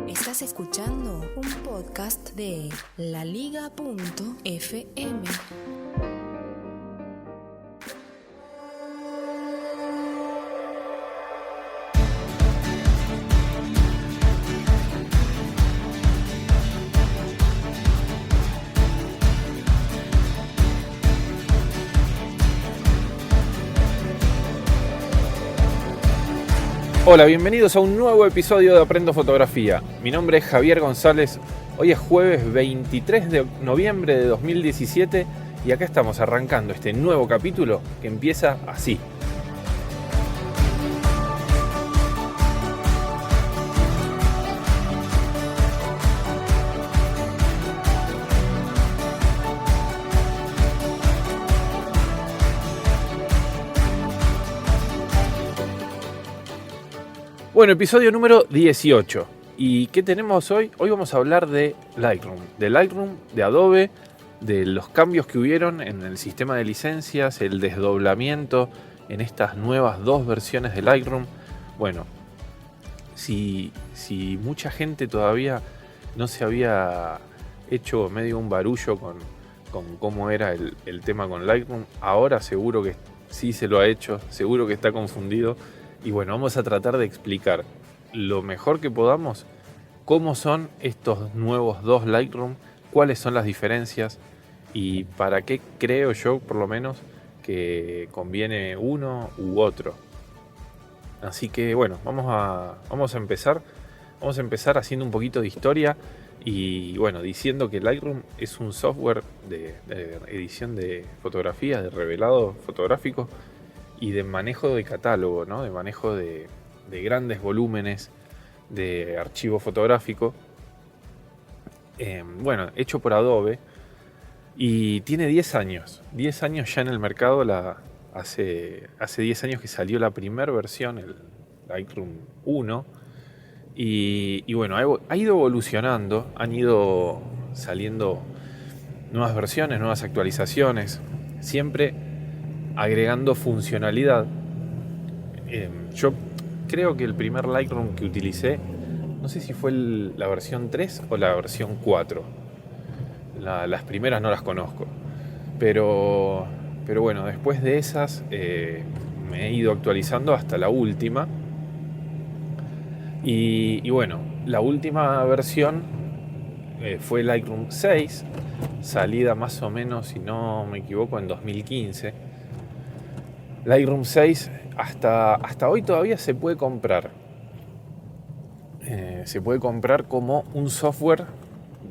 Estás escuchando un podcast de laliga.fm. Hola, bienvenidos a un nuevo episodio de Aprendo Fotografía. Mi nombre es Javier González. Hoy es jueves 23 de noviembre de 2017 y acá estamos arrancando este nuevo capítulo que empieza así. Bueno, episodio número 18. ¿Y qué tenemos hoy? Hoy vamos a hablar de Lightroom, de Adobe, de los cambios que hubieron en el sistema de licencias, el desdoblamiento en estas nuevas dos versiones de Lightroom. Bueno, si mucha gente todavía no se había hecho medio un barullo con cómo era el tema con Lightroom, ahora seguro que sí se lo ha hecho, seguro que está confundido. Y bueno, vamos a tratar de explicar lo mejor que podamos cómo son estos nuevos dos Lightroom, cuáles son las diferencias y para qué creo yo, por lo menos, que conviene uno u otro. Así que bueno, vamos a empezar haciendo un poquito de historia y bueno, diciendo que Lightroom es un software de edición de fotografías, de revelado fotográfico y de manejo de catálogo, ¿no? De manejo de grandes volúmenes de archivo fotográfico. Bueno, hecho por Adobe y tiene 10 años. 10 años ya en el mercado. Hace 10 años que salió la primera versión, el Lightroom 1. Y bueno, ha ido evolucionando, han ido saliendo nuevas versiones, nuevas actualizaciones, siempre agregando funcionalidad. Yo creo que el primer Lightroom que utilicé, no sé si fue la versión 3 o la versión 4. Las primeras no las conozco. Pero bueno, después de esas me he ido actualizando hasta la última. Y bueno, la última versión fue Lightroom 6, salida más o menos, si no me equivoco, en 2015. Lightroom 6 hasta hoy todavía se puede comprar. Se puede comprar como un software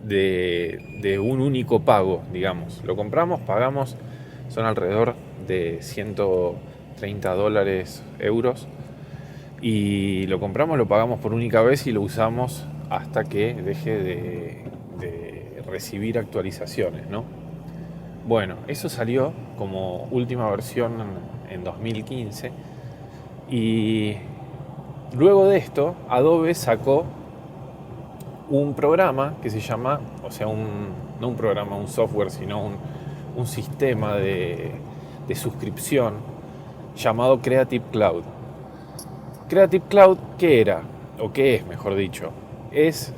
de un único pago, digamos. Lo compramos, pagamos, son alrededor de $130, euros. Y lo compramos, lo pagamos por única vez y lo usamos hasta que deje de recibir actualizaciones, ¿no? Bueno, eso salió como última versión en 2015 y luego de esto Adobe sacó un programa que se llama, no un programa, un software, sino un sistema de suscripción llamado Creative Cloud. Creative Cloud, ¿qué era? O qué es, mejor dicho. Es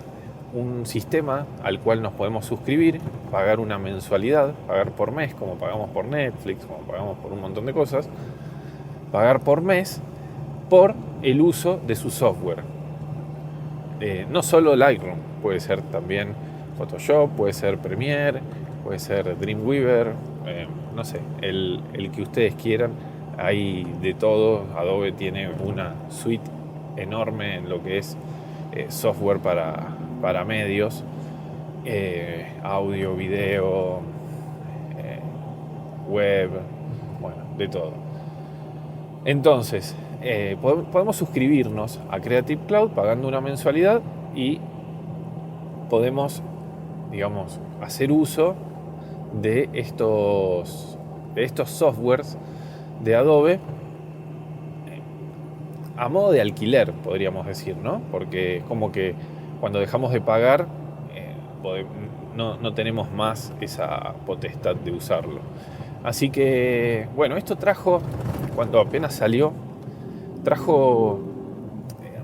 un sistema al cual nos podemos suscribir, pagar una mensualidad, pagar por mes, como pagamos por Netflix, como pagamos por un montón de cosas, pagar por mes por el uso de su software. No solo Lightroom, puede ser también Photoshop, puede ser Premiere, puede ser Dreamweaver, no sé, el que ustedes quieran. Hay de todo. Adobe tiene una suite enorme en lo que es software para medios, audio, video, web, bueno, de todo. Entonces, podemos suscribirnos a Creative Cloud pagando una mensualidad y podemos, digamos, hacer uso de estos softwares de Adobe a modo de alquiler, podríamos decir, ¿no? Porque es como que cuando dejamos de pagar no tenemos más esa potestad de usarlo. Así que, bueno, esto trajo, cuando apenas salió, trajo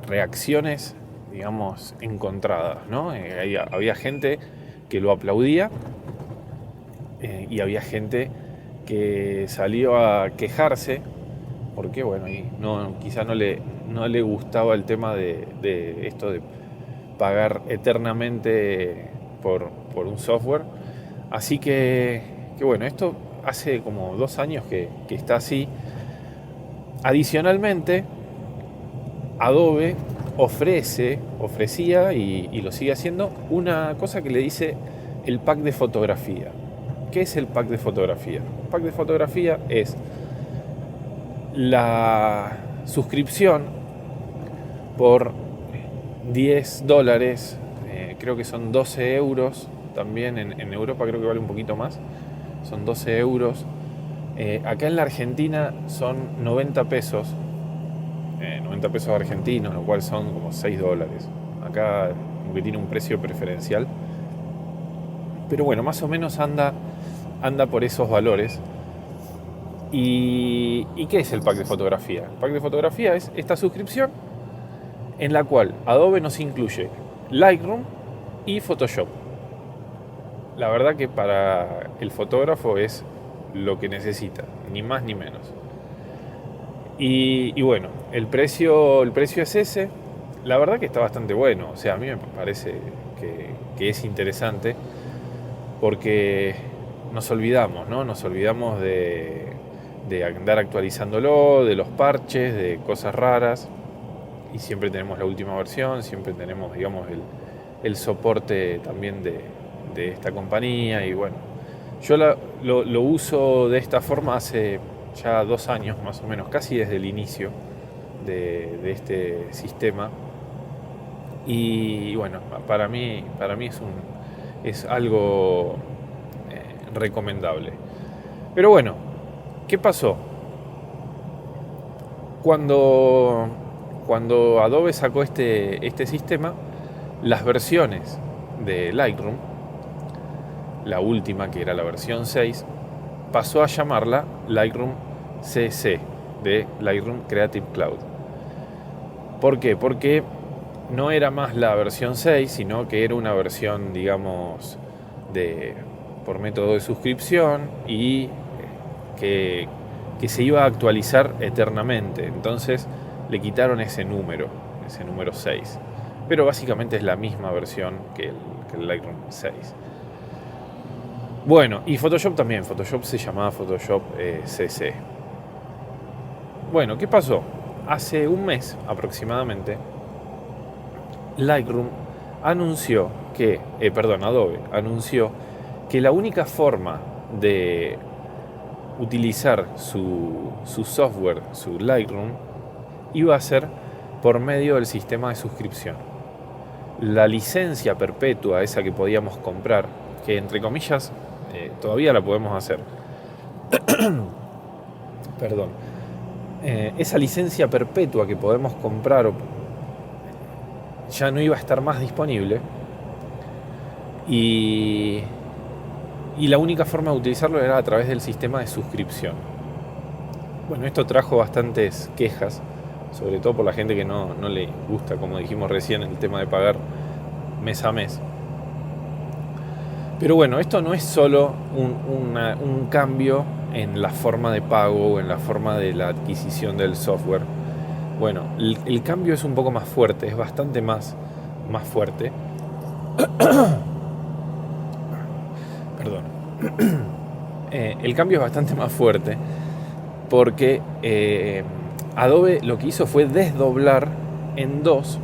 reacciones digamos, encontradas, ¿no? Había gente que lo aplaudía y había gente que salió a quejarse porque, bueno, y quizá no le gustaba el tema de esto de pagar eternamente por un software. Así que bueno, esto hace como 2 años que está así. Adicionalmente, Adobe ofrecía y lo sigue haciendo una cosa que le dice el pack de fotografía. ¿Qué es el pack de fotografía? El pack de fotografía es la suscripción por $10, creo que son 12 euros, también en Europa creo que vale un poquito más, son 12 euros. Acá en la Argentina son 90 pesos, 90 pesos argentinos, lo cual son como $6. Acá como que tiene un precio preferencial, pero bueno, más o menos anda por esos valores. ¿Y qué es el pack de fotografía? El pack de fotografía es esta suscripción en la cual Adobe nos incluye Lightroom y Photoshop. La verdad que para el fotógrafo es lo que necesita, ni más ni menos. Y bueno, el precio es ese. La verdad que está bastante bueno. O sea, a mí me parece que es interesante porque nos olvidamos, ¿no? Nos olvidamos de andar actualizándolo, de los parches, de cosas raras. Y siempre tenemos la última versión, siempre tenemos, digamos, el soporte también de esta compañía. Y bueno, yo lo uso de esta forma hace ya 2 años más o menos, casi desde el inicio de este sistema. Y bueno, para mí es algo recomendable. Pero bueno, ¿qué pasó? Cuando Adobe sacó este sistema, las versiones de Lightroom, la última, que era la versión 6, pasó a llamarla Lightroom CC, de Lightroom Creative Cloud. ¿Por qué? Porque no era más la versión 6, sino que era una versión, digamos, por método de suscripción y que se iba a actualizar eternamente. Entonces le quitaron ese número 6. Pero básicamente es la misma versión que el Lightroom 6. Bueno, y Photoshop también. Photoshop se llamaba Photoshop CC. Bueno, ¿qué pasó? Hace un mes aproximadamente, Adobe anunció que la única forma de utilizar su software, su Lightroom, iba a ser por medio del sistema de suscripción. La licencia perpetua, esa que podíamos comprar, que entre comillas todavía la podemos hacer. Perdón. Esa licencia perpetua que podemos comprar ya no iba a estar más disponible. Y la única forma de utilizarlo era a través del sistema de suscripción. Bueno, esto trajo bastantes quejas, sobre todo por la gente que no le gusta, como dijimos recién, el tema de pagar mes a mes. Pero bueno, esto no es solo un cambio en la forma de pago o en la forma de la adquisición del software. Bueno, el cambio es un poco más fuerte, es bastante más fuerte. Perdón. El cambio es bastante más fuerte porque Adobe lo que hizo fue desdoblar en 2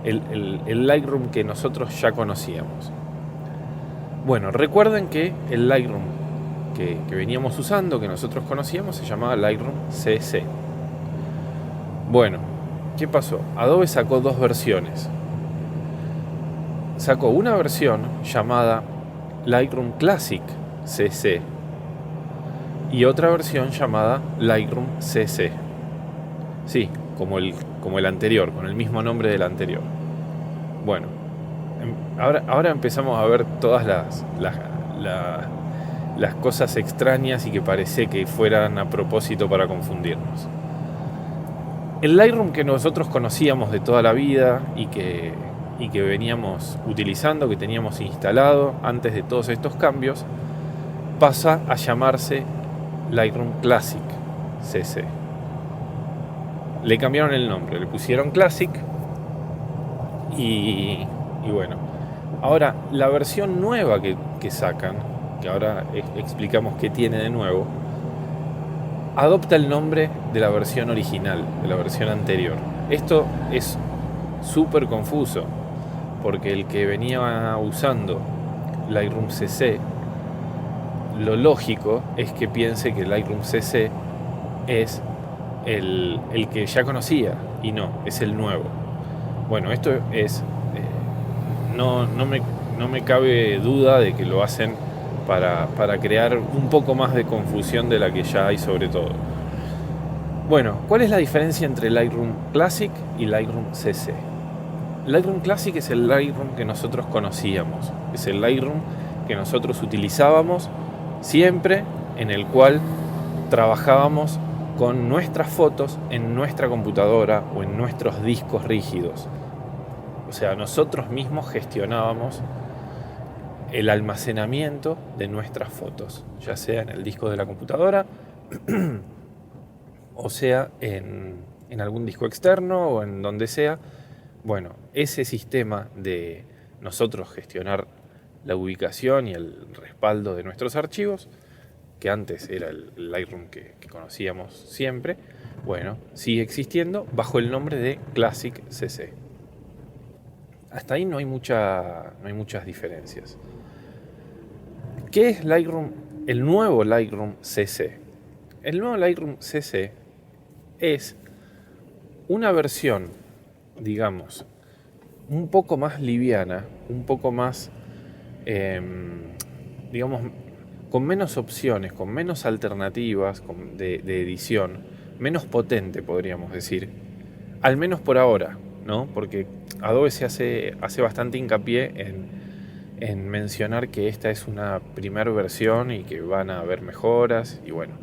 el Lightroom que nosotros ya conocíamos. Bueno, recuerden que el Lightroom que veníamos usando, que nosotros conocíamos, se llamaba Lightroom CC. Bueno, ¿qué pasó? Adobe sacó 2 versiones. Sacó una versión llamada Lightroom Classic CC y otra versión llamada Lightroom CC. Sí, como el anterior, con el mismo nombre del anterior. Bueno, ahora empezamos a ver todas las cosas extrañas y que parece que fueran a propósito para confundirnos. El Lightroom que nosotros conocíamos de toda la vida y que veníamos utilizando, que teníamos instalado antes de todos estos cambios, pasa a llamarse Lightroom Classic CC. Le cambiaron el nombre, le pusieron Classic y bueno. Ahora, la versión nueva que sacan, que ahora explicamos qué tiene de nuevo, adopta el nombre de la versión original, de la versión anterior. Esto es súper confuso, porque el que venía usando Lightroom CC, lo lógico es que piense que Lightroom CC es el que ya conocía, y no, es el nuevo. Bueno, esto es... no me cabe duda de que lo hacen para crear un poco más de confusión de la que ya hay sobre todo. Bueno, ¿cuál es la diferencia entre Lightroom Classic y Lightroom CC? Lightroom Classic es el Lightroom que nosotros conocíamos, es el Lightroom que nosotros utilizábamos siempre, en el cual trabajábamos con nuestras fotos en nuestra computadora o en nuestros discos rígidos. O sea, nosotros mismos gestionábamos el almacenamiento de nuestras fotos, ya sea en el disco de la computadora o sea en algún disco externo o en donde sea. Bueno, ese sistema de nosotros gestionar la ubicación y el respaldo de nuestros archivos, que antes era el Lightroom que conocíamos siempre, bueno, sigue existiendo bajo el nombre de Classic CC. Hasta ahí no hay muchas diferencias. ¿Qué es Lightroom? El nuevo Lightroom CC. El nuevo Lightroom CC es una versión, digamos, un poco más liviana, un poco más, digamos, con menos opciones, con menos alternativas de edición, menos potente, podríamos decir, al menos por ahora, ¿no? Porque Adobe se hace bastante hincapié en mencionar que esta es una primera versión y que van a haber mejoras y bueno.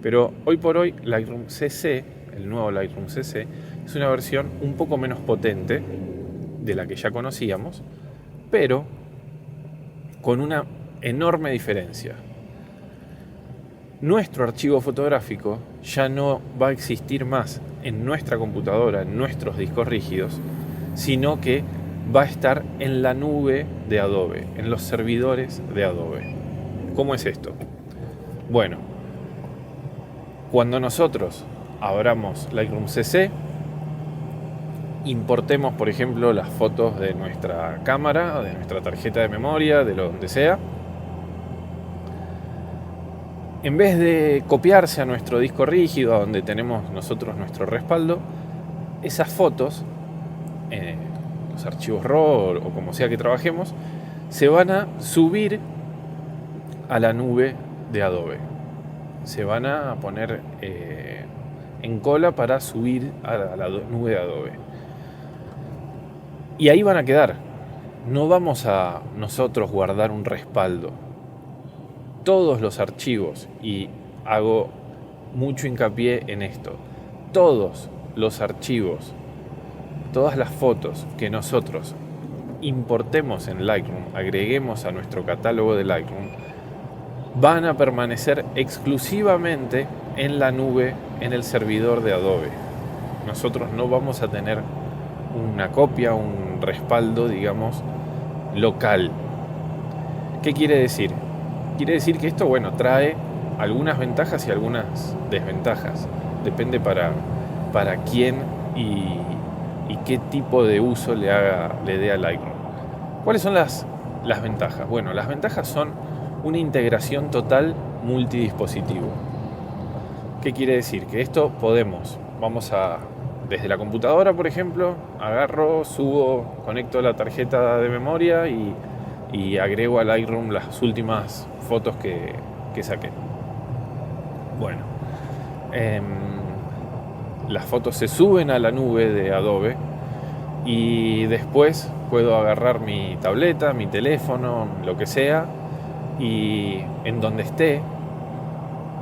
Pero hoy por hoy Lightroom CC, el nuevo Lightroom CC, es una versión un poco menos potente de la que ya conocíamos, pero con una enorme diferencia. Nuestro archivo fotográfico ya no va a existir más en nuestra computadora, en nuestros discos rígidos, sino que va a estar en la nube de Adobe, en los servidores de Adobe. ¿Cómo es esto? Bueno, cuando nosotros abramos Lightroom CC, importemos, por ejemplo, las fotos de nuestra cámara, de nuestra tarjeta de memoria, de donde sea. En vez de copiarse a nuestro disco rígido, a donde tenemos nosotros nuestro respaldo, esas fotos, los archivos RAW o como sea que trabajemos, se van a subir a la nube de Adobe. Se van a poner en cola para subir a la nube de Adobe. Y ahí van a quedar. No vamos a nosotros guardar un respaldo. Todos los archivos, y hago mucho hincapié en esto, todos los archivos, todas las fotos que nosotros importemos en Lightroom, agreguemos a nuestro catálogo de Lightroom, van a permanecer exclusivamente en la nube, en el servidor de Adobe. Nosotros no vamos a tener una copia, un respaldo, digamos, local. ¿Qué quiere decir? Quiere decir que esto, bueno, trae algunas ventajas y algunas desventajas. Depende para quién y qué tipo de uso le dé a Lightroom. ¿Cuáles son las ventajas? Bueno, las ventajas son una integración total multidispositivo. ¿Qué quiere decir? Que esto desde la computadora, por ejemplo, agarro, subo, conecto la tarjeta de memoria y agrego a Lightroom las últimas fotos que saqué. Bueno, las fotos se suben a la nube de Adobe y después puedo agarrar mi tableta, mi teléfono, lo que sea, y en donde esté,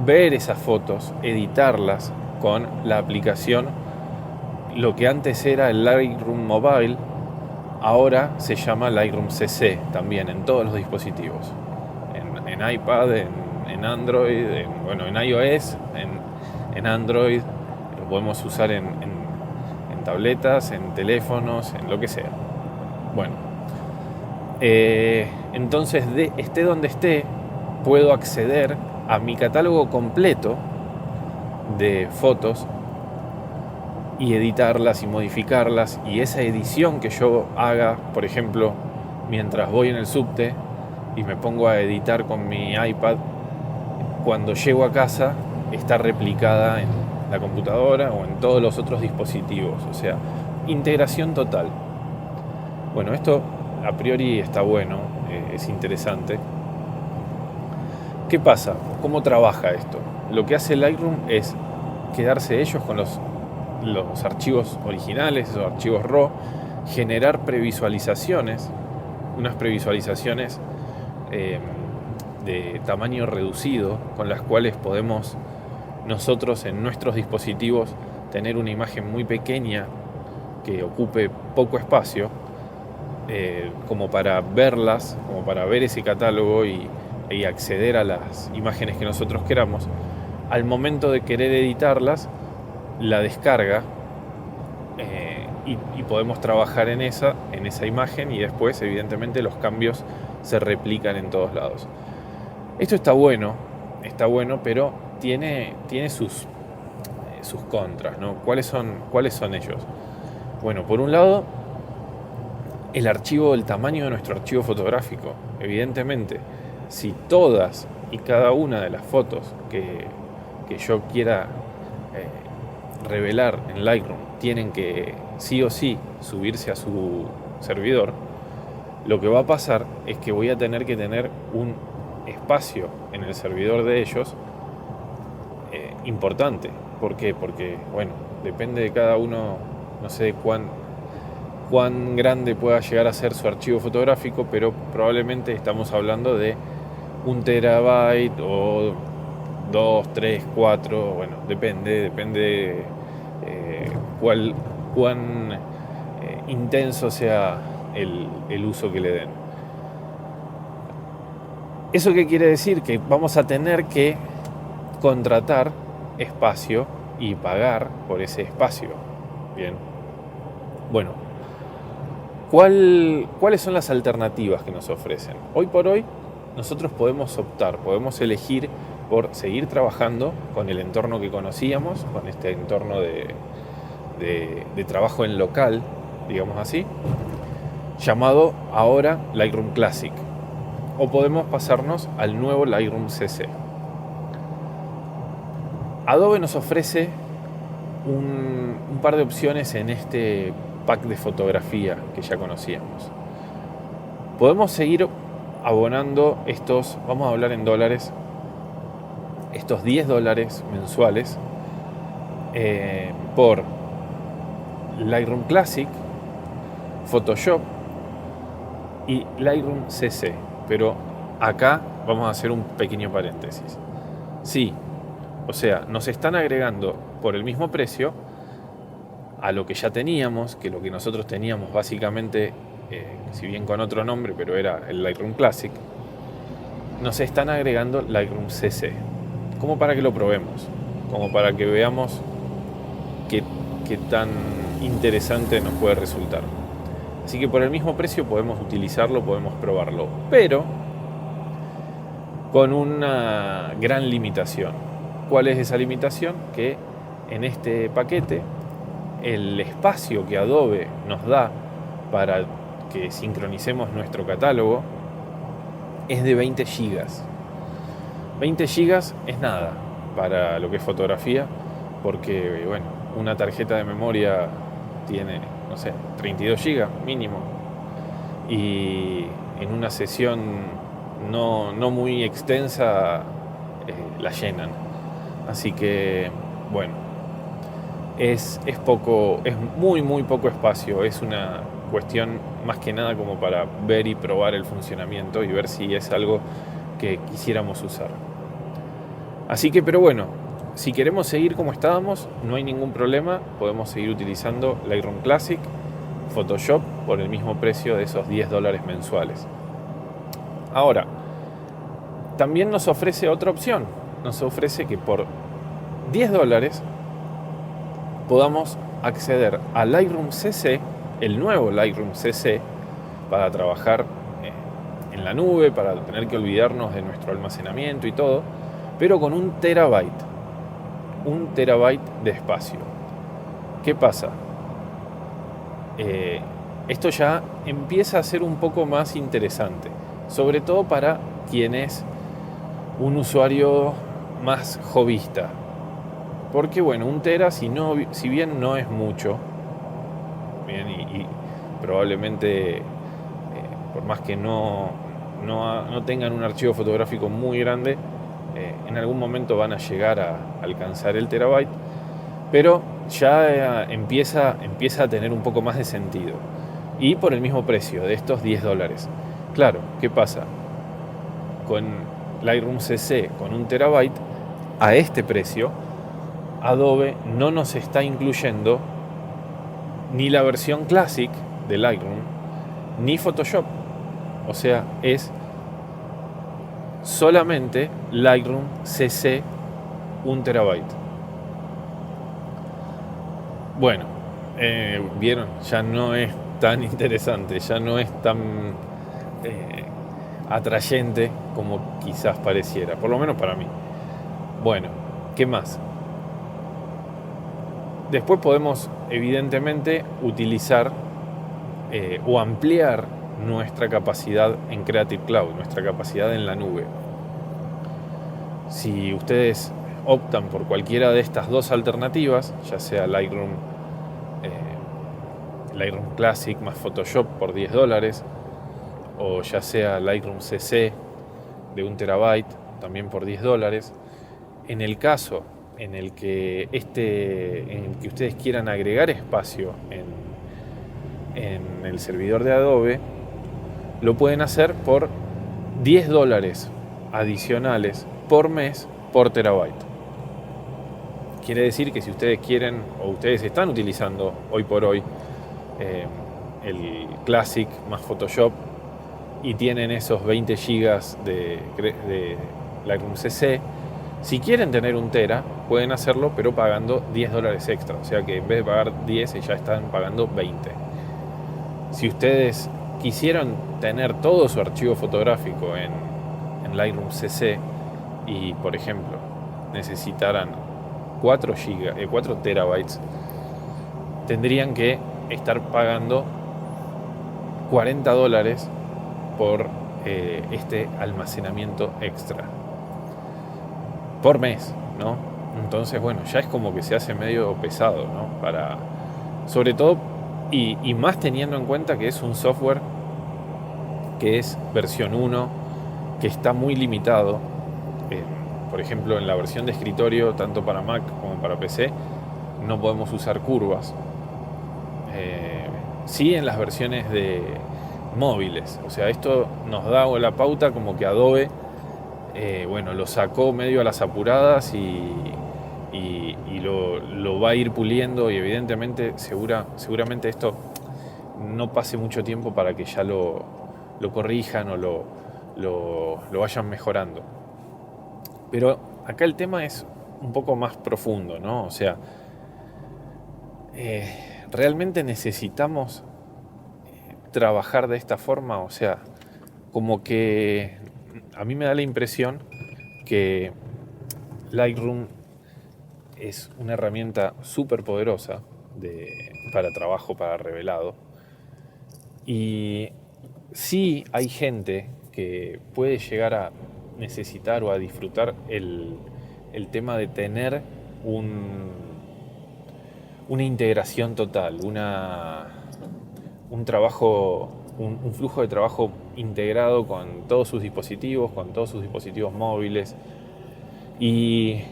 ver esas fotos, editarlas con la aplicación lo que antes era el Lightroom Mobile, ahora se llama Lightroom CC también en todos los dispositivos. En iPad, en Android, en iOS, en Android, lo podemos usar en tabletas, en teléfonos, en lo que sea. Bueno, entonces esté donde esté, puedo acceder a mi catálogo completo de fotos y editarlas y modificarlas, y esa edición que yo haga, por ejemplo, mientras voy en el subte y me pongo a editar con mi iPad, cuando llego a casa está replicada en la computadora o en todos los otros dispositivos, o sea, integración total. Bueno, esto a priori está bueno, es interesante. ¿Qué pasa? ¿Cómo trabaja esto? Lo que hace Lightroom es quedarse ellos con los archivos originales, esos archivos RAW, generar previsualizaciones, unas previsualizaciones de tamaño reducido, con las cuales podemos nosotros en nuestros dispositivos tener una imagen muy pequeña que ocupe poco espacio, como para verlas, como para ver ese catálogo y acceder a las imágenes que nosotros queramos. Al momento de querer editarlas, la descarga y podemos trabajar en esa imagen, y después evidentemente los cambios se replican en todos lados. Esto está bueno, pero tiene sus contras, ¿no? ¿Cuáles son ellos? Bueno, por un lado, el tamaño de nuestro archivo fotográfico. Evidentemente, si todas y cada una de las fotos que yo quiera revelar en Lightroom tienen que sí o sí subirse a su servidor, lo que va a pasar es que voy a tener que tener un espacio en el servidor de ellos importante. ¿Por qué? Porque, bueno, depende de cada uno, no sé cuán grande pueda llegar a ser su archivo fotográfico, pero probablemente estamos hablando de 1 terabyte o 2, 3, 4, bueno, depende cuán intenso sea el uso que le den. ¿Eso qué quiere decir? Que vamos a tener que contratar espacio y pagar por ese espacio. Bien. Bueno, ¿cuáles son las alternativas que nos ofrecen? Hoy por hoy nosotros podemos elegir por seguir trabajando con el entorno que conocíamos, con este entorno de trabajo en local, digamos así, llamado ahora Lightroom Classic, o podemos pasarnos al nuevo Lightroom CC. Adobe nos ofrece un par de opciones en este pack de fotografía que ya conocíamos. Podemos seguir abonando vamos a hablar en dólares, estos $10 mensuales por Lightroom Classic, Photoshop y Lightroom CC. Pero acá vamos a hacer un pequeño paréntesis. Sí, o sea, nos están agregando por el mismo precio a lo que ya teníamos, que lo que nosotros teníamos básicamente, si bien con otro nombre, pero era el Lightroom Classic, nos están agregando Lightroom CC, como para que lo probemos, como para que veamos qué tan interesante nos puede resultar. Así que por el mismo precio podemos utilizarlo, podemos probarlo, pero con una gran limitación. ¿Cuál es esa limitación? Que en este paquete el espacio que Adobe nos da para que sincronicemos nuestro catálogo es de 20 gigas. 20 gigas es nada para lo que es fotografía, porque, bueno, una tarjeta de memoria tiene, no sé, 32 gigas mínimo, y en una sesión no muy extensa la llenan. Así que, bueno, es muy poco espacio. Es una cuestión más que nada como para ver y probar el funcionamiento y ver si es algo que quisiéramos usar. Así que, pero bueno, si queremos seguir como estábamos, no hay ningún problema, podemos seguir utilizando Lightroom Classic, Photoshop por el mismo precio de esos $10 mensuales. Ahora, también nos ofrece otra opción, nos ofrece que por $10 podamos acceder a Lightroom CC, el nuevo Lightroom CC, para trabajar en la nube, para tener que olvidarnos de nuestro almacenamiento y todo, pero con 1 terabyte de espacio. ¿Qué pasa? Esto ya empieza a ser un poco más interesante, sobre todo para quien es un usuario más hobbyista, porque bueno, 1 tera, si bien no es mucho, bien, y probablemente por más que no tengan un archivo fotográfico muy grande, en algún momento van a llegar a alcanzar el terabyte, pero ya empieza a tener un poco más de sentido, y por el mismo precio de estos $10. Claro, ¿qué pasa? Con Lightroom CC con 1 terabyte a este precio, Adobe no nos está incluyendo ni la versión Classic de Lightroom ni Photoshop. O sea, es solamente Lightroom CC 1 terabyte. Bueno, vieron, ya no es tan interesante, ya no es tan atrayente como quizás pareciera, por lo menos para mí. Bueno, ¿qué más? Después podemos evidentemente utilizar o ampliar nuestra capacidad en Creative Cloud, nuestra capacidad en la nube. Si ustedes optan por cualquiera de estas dos alternativas, ya sea Lightroom Classic más Photoshop por $10, o ya sea Lightroom CC de 1 terabyte también por $10, en el caso en el que ustedes quieran agregar espacio en el servidor de Adobe, lo pueden hacer por $10 adicionales por mes por terabyte. Quiere decir que si ustedes quieren o ustedes están utilizando hoy por hoy el Classic más Photoshop y tienen esos 20 GB de Lightroom CC, si quieren tener 1 tera, pueden hacerlo, pero pagando $10 extra. O sea que en vez de pagar 10, ya están pagando 20. Si ustedes quisieran tener todo su archivo fotográfico en Lightroom CC y, por ejemplo, necesitaran 4 terabytes, tendrían que estar pagando $40 por este almacenamiento extra por mes, ¿no? Entonces, bueno, ya es como que se hace medio pesado, ¿no? Sobre todo, y más teniendo en cuenta que es un software que es versión 1, que está muy limitado. Por ejemplo, en la versión de escritorio, tanto para Mac como para PC, no podemos usar curvas. Sí en las versiones de móviles. O sea, esto nos da la pauta como que Adobe lo sacó medio a las apuradas y lo va a ir puliendo, y evidentemente seguramente esto no pase mucho tiempo para que ya lo corrijan o lo vayan mejorando. Pero acá el tema es un poco más profundo, ¿no? O sea, ¿realmente necesitamos trabajar de esta forma? O sea, como que a mí me da la impresión que Lightroom es una herramienta súper poderosa para trabajo, para revelado. Y sí hay gente que puede llegar a necesitar o a disfrutar el tema de tener una integración total, un trabajo, un flujo de trabajo integrado con todos sus dispositivos, móviles. Y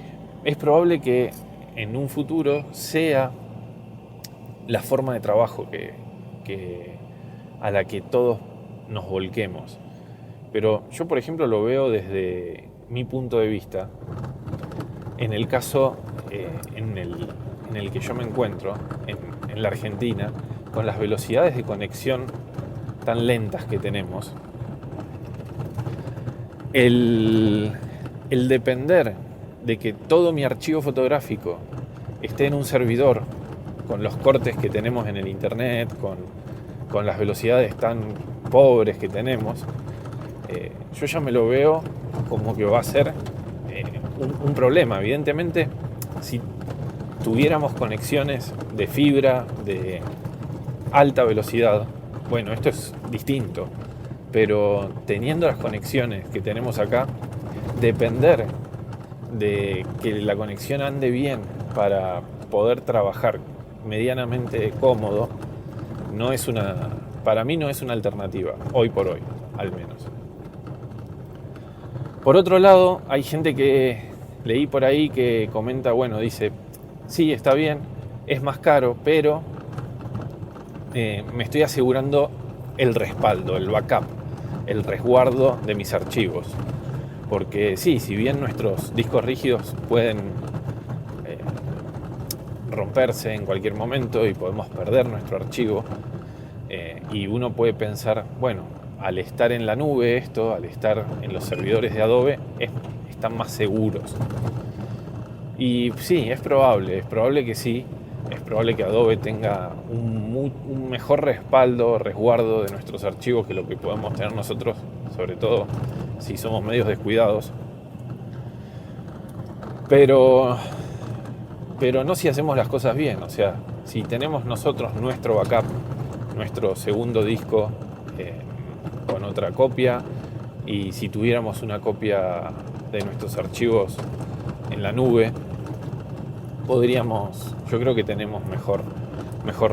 es probable que en un futuro sea la forma de trabajo a la que todos nos volquemos. Pero yo, por ejemplo, lo veo desde mi punto de vista. En el caso en el que yo me encuentro, en la Argentina, con las velocidades de conexión tan lentas que tenemos, el depender de que todo mi archivo fotográfico esté en un servidor, con los cortes que tenemos en el internet, con las velocidades tan pobres que tenemos, yo ya me lo veo como que va a ser un problema. Evidentemente, si tuviéramos conexiones de fibra de alta velocidad, bueno, esto es distinto, pero teniendo las conexiones que tenemos acá, depender de que la conexión ande bien para poder trabajar medianamente cómodo, para mí no es una alternativa, hoy por hoy, al menos. Por otro lado, hay gente que leí por ahí que comenta, bueno, dice, sí, está bien, es más caro, pero me estoy asegurando el respaldo, el backup, el resguardo de mis archivos. Porque sí, si bien nuestros discos rígidos pueden romperse en cualquier momento y podemos perder nuestro archivo, y uno puede pensar, bueno, al estar en la nube al estar en los servidores de Adobe, están más seguros. Y sí, es probable que sí, es probable que Adobe tenga un mejor resguardo de nuestros archivos que lo que podemos tener nosotros, sobre todo si somos medios descuidados. Pero no si hacemos las cosas bien, o sea, si tenemos nosotros nuestro backup, nuestro segundo disco con otra copia, y si tuviéramos una copia de nuestros archivos en la nube, yo creo que tenemos mejor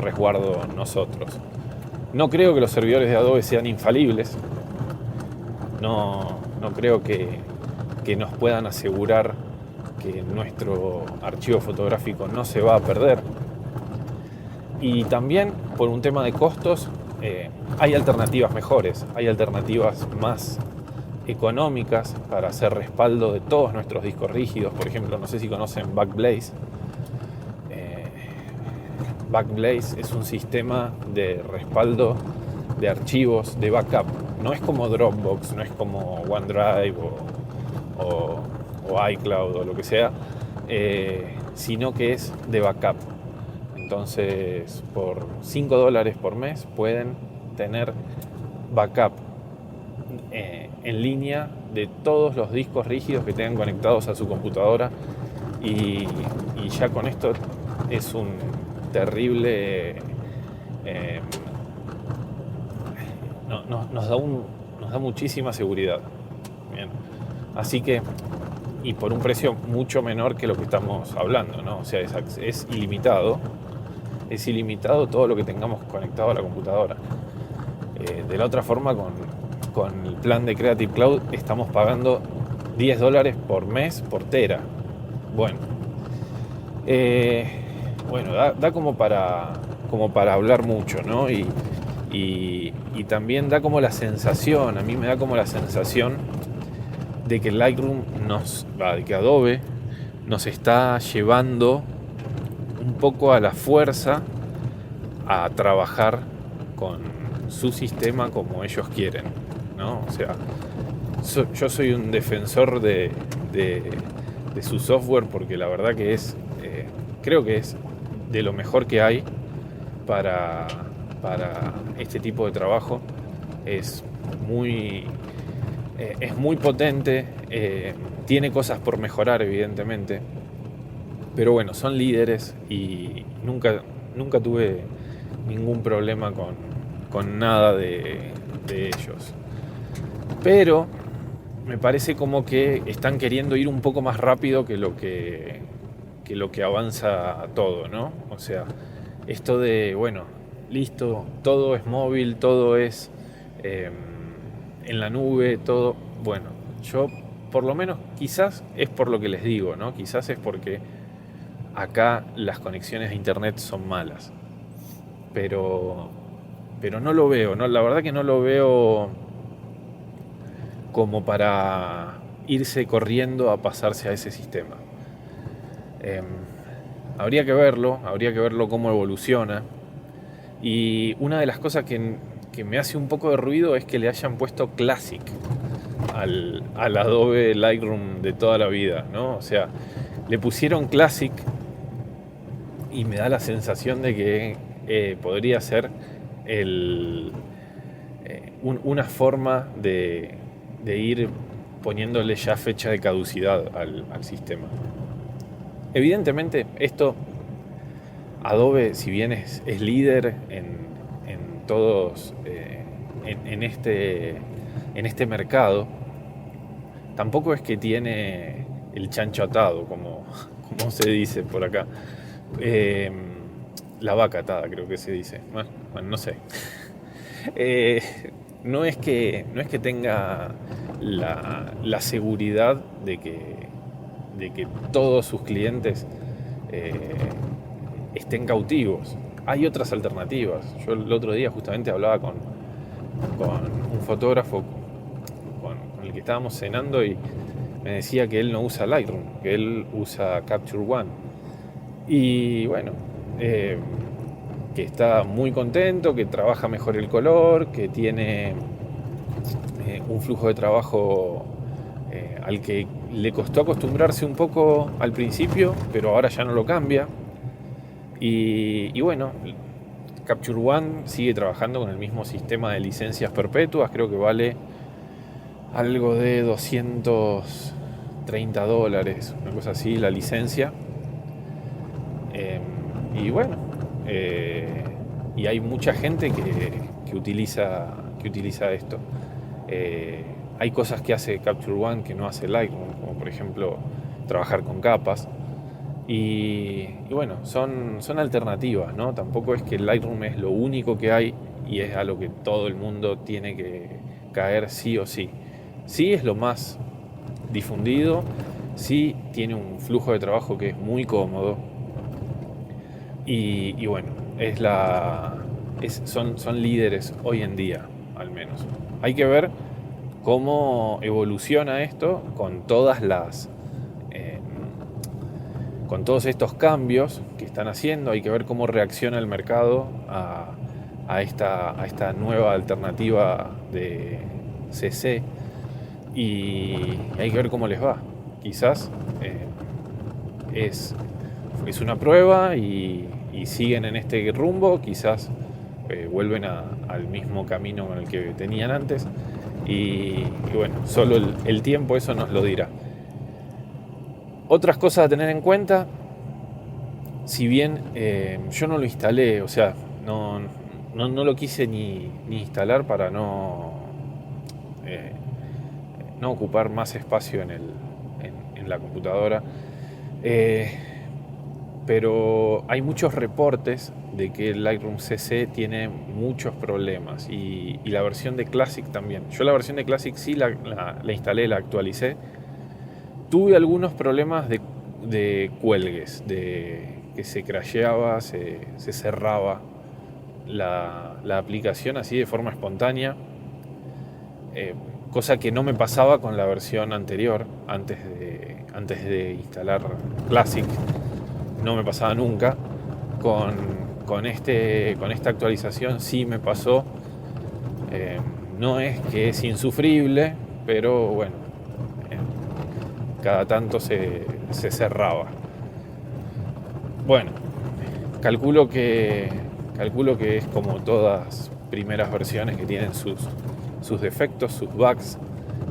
resguardo nosotros. No creo que los servidores de Adobe sean infalibles, no creo que nos puedan asegurar que nuestro archivo fotográfico no se va a perder. Y también por un tema de costos, hay alternativas mejores, hay alternativas más económicas para hacer respaldo de todos nuestros discos rígidos. Por ejemplo, no sé si conocen Backblaze. Backblaze es un sistema de respaldo de archivos de backup. No es como Dropbox, no es como OneDrive o iCloud o lo que sea, sino que es de backup. Entonces, por $5 por mes pueden tener backup en línea de todos los discos rígidos que tengan conectados a su computadora, y ya con esto es un terrible nos da muchísima seguridad. Bien. Así que, y por un precio mucho menor que lo que estamos hablando, ¿no? O sea, es ilimitado todo lo que tengamos conectado a la computadora. De la otra forma, con el plan de Creative Cloud estamos pagando $10 por mes por tera. Bueno, da como para hablar mucho, ¿no? Y también da como la sensación, a mí me da como la sensación de que Lightroom de que Adobe nos está llevando un poco a la fuerza a trabajar con su sistema como ellos quieren, ¿no? O sea, yo soy un defensor de su software, porque la verdad que creo que es de lo mejor que hay para este tipo de trabajo. Es muy potente, tiene cosas por mejorar, evidentemente, pero bueno, son líderes y nunca tuve ningún problema con nada de ellos. Pero me parece como que están queriendo ir un poco más rápido que lo que avanza todo, ¿no? O sea, esto de, bueno, listo, todo es móvil, todo es en la nube, todo. Bueno, yo por lo menos, quizás es por lo que les digo, ¿no? Quizás es porque acá las conexiones a internet son malas, pero no lo veo, ¿no? La verdad que no lo veo como para irse corriendo a pasarse a ese sistema. Habría que verlo cómo evoluciona. Y una de las cosas que me hace un poco de ruido es que le hayan puesto Classic al Adobe Lightroom de toda la vida, ¿no? O sea, le pusieron Classic y me da la sensación de que podría ser una forma de ir poniéndole ya fecha de caducidad al sistema. Evidentemente, esto, Adobe, si bien es líder en todos, en este mercado, tampoco es que tiene el chancho atado, como se dice por acá. La vaca atada, creo que se dice. Bueno, no sé. No es que tenga la seguridad de que todos sus clientes estén cautivos. Hay otras alternativas. Yo el otro día justamente hablaba con un fotógrafo con el que estábamos cenando y me decía que él no usa Lightroom, que él usa Capture One. Y bueno, que está muy contento, que trabaja mejor el color, que tiene un flujo de trabajo al que le costó acostumbrarse un poco al principio, pero ahora ya no lo cambia. Y bueno, Capture One sigue trabajando con el mismo sistema de licencias perpetuas, creo que vale algo de $230, una cosa así, la licencia. Y bueno, y hay mucha gente que utiliza esto. Hay cosas que hace Capture One que no hace Lightroom, como por ejemplo trabajar con capas. Y bueno, son alternativas, ¿no? Tampoco es que el Lightroom es lo único que hay y es a lo que todo el mundo tiene que caer sí o sí. Sí es lo más difundido, sí tiene un flujo de trabajo que es muy cómodo y bueno, son líderes hoy en día, al menos. Hay que ver cómo evoluciona esto con con todos estos cambios que están haciendo. Hay que ver cómo reacciona el mercado a esta nueva alternativa de CC y hay que ver cómo les va. Quizás es una prueba y siguen en este rumbo, quizás vuelven al mismo camino con el que tenían antes y bueno, solo el tiempo eso nos lo dirá. Otras cosas a tener en cuenta, si bien yo no lo instalé, o sea, no lo quise ni instalar para no ocupar más espacio en la computadora, pero hay muchos reportes de que el Lightroom CC tiene muchos problemas y la versión de Classic también. Yo la versión de Classic sí la instalé, la actualicé. Tuve algunos problemas de cuelgues, de que se crasheaba, se cerraba la aplicación así de forma espontánea, cosa que no me pasaba con la versión anterior, antes de instalar Classic, no me pasaba nunca. Con esta actualización sí me pasó. No es que es insufrible, pero bueno, cada tanto se cerraba. Bueno, calculo que es como todas primeras versiones que tienen sus defectos, sus bugs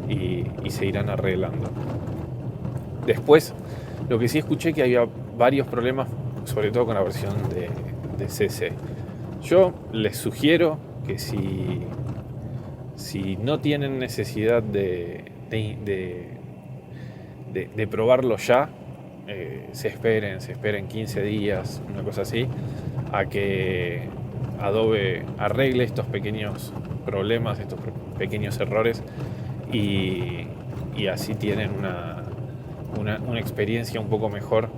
y se irán arreglando. Después, lo que sí escuché que había varios problemas, sobre todo con la versión de CC. Yo les sugiero que si no tienen necesidad de probarlo ya, se esperen 15 días, una cosa así, a que Adobe arregle estos pequeños problemas, estos pequeños errores y así tienen una experiencia un poco mejor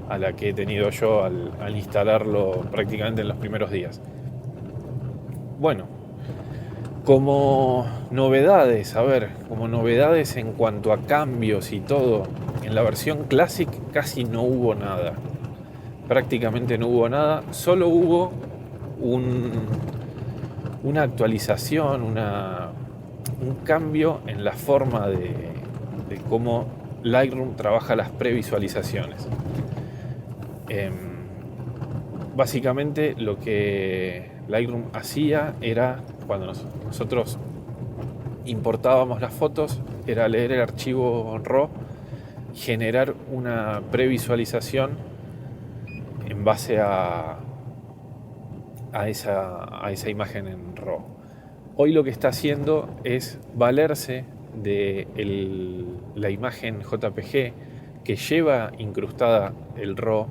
a la que he tenido yo al instalarlo prácticamente en los primeros días. Bueno, Como novedades, como novedades en cuanto a cambios y todo, en la versión Classic casi no hubo nada. Prácticamente no hubo nada, solo hubo una actualización, un cambio en la forma de cómo Lightroom trabaja las previsualizaciones. Básicamente lo que Lightroom hacía era, cuando nosotros importábamos las fotos, era leer el archivo RAW, generar una previsualización en base a esa imagen en RAW. Hoy lo que está haciendo es valerse de la imagen JPG que lleva incrustada el RAW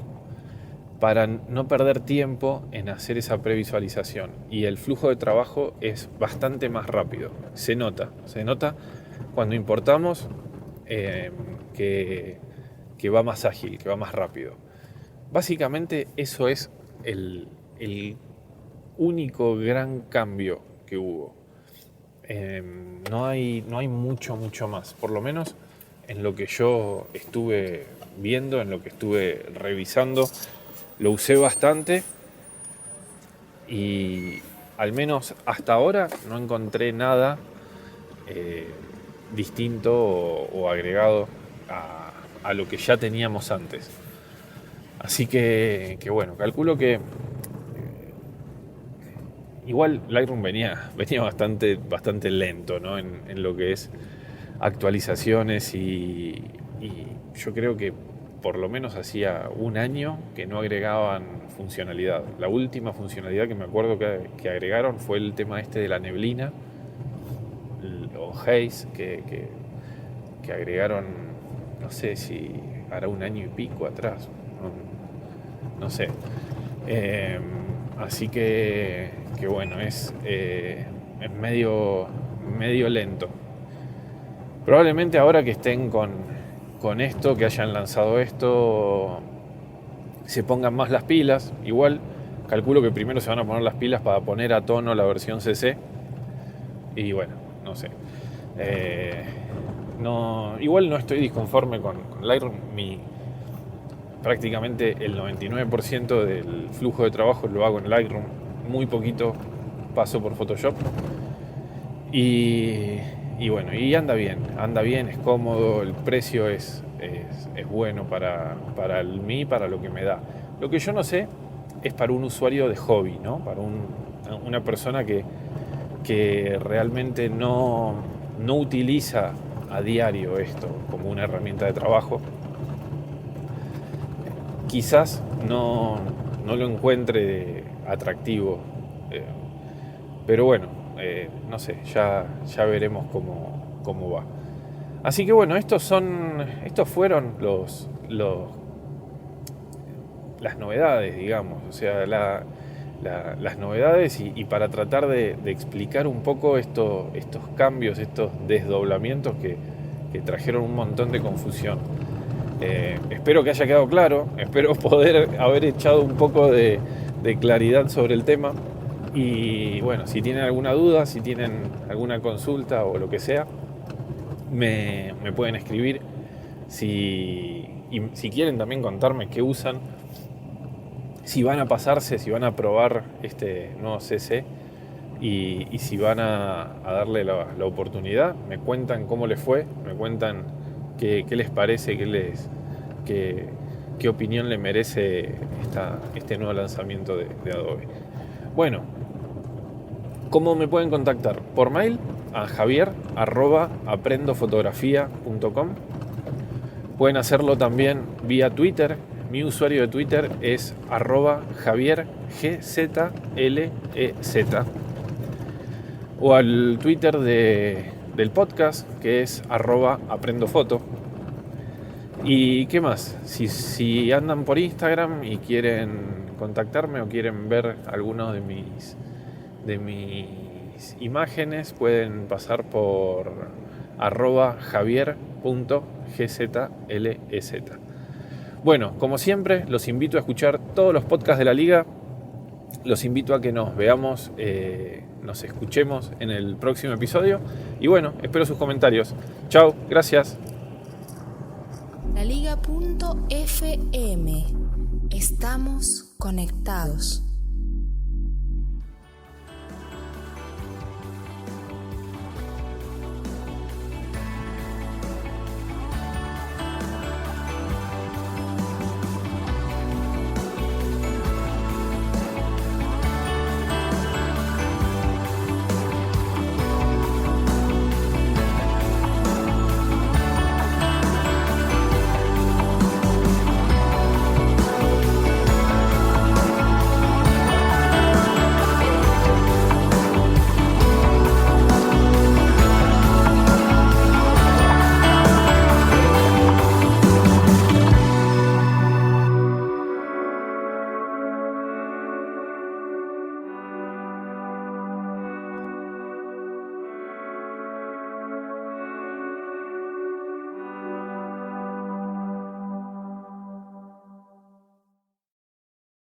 para no perder tiempo en hacer esa previsualización, y el flujo de trabajo es bastante más rápido. Se nota cuando importamos que va más ágil, que va más rápido. Básicamente eso es el único gran cambio que hubo. No hay mucho más, por lo menos en lo que yo estuve viendo, en lo que estuve revisando. Lo usé bastante y al menos hasta ahora no encontré nada distinto o agregado a lo que ya teníamos antes. Así que bueno, calculo que igual Lightroom venía bastante lento, ¿no? en lo que es actualizaciones y yo creo que por lo menos hacía un año que no agregaban funcionalidad. La última funcionalidad que me acuerdo que agregaron fue el tema este de la neblina o haze que agregaron, no sé si hará un año y pico atrás, no sé. Así que bueno, es medio lento. Probablemente ahora que estén con esto, que hayan lanzado esto, se pongan más las pilas. Igual calculo que primero se van a poner las pilas para poner a tono la versión CC. Y bueno, no sé. Igual no estoy disconforme con Lightroom. Prácticamente el 99% del flujo de trabajo lo hago en Lightroom. Muy poquito paso por Photoshop. Y bueno, y anda bien, es cómodo, el precio es bueno para mí, para lo que me da. Lo que yo no sé es para un usuario de hobby, ¿no? Para una persona que realmente no utiliza a diario esto como una herramienta de trabajo. Quizás no lo encuentre atractivo, pero bueno, no sé, ya veremos cómo va. Así que bueno, estos fueron las novedades, digamos, o sea, las novedades y para tratar de explicar un poco estos cambios, estos desdoblamientos que trajeron un montón de confusión. Espero que haya quedado claro, espero poder haber echado un poco de claridad sobre el tema. Y bueno, si tienen alguna duda, si tienen alguna consulta o lo que sea, me pueden escribir. Si quieren también contarme qué usan, si van a pasarse, si van a probar este nuevo CC y si van a darle la oportunidad, me cuentan cómo les fue, me cuentan qué les parece, qué opinión le merece este nuevo lanzamiento de Adobe. Bueno, ¿cómo me pueden contactar? Por mail a javier@aprendofotografia.com. Pueden hacerlo también vía Twitter. Mi usuario de Twitter es @javiergzlez. O al Twitter del podcast, que es @aprendofoto. ¿Y qué más? Si andan por Instagram y quieren contactarme o quieren ver algunos de mis imágenes, pueden pasar por @javier.gzlez. Bueno, como siempre, los invito a escuchar todos los podcasts de la Liga Los invito a que nos veamos, nos escuchemos en el próximo episodio. Y bueno, espero sus comentarios. Chao, gracias. LaLiga.fm. Estamos conectados.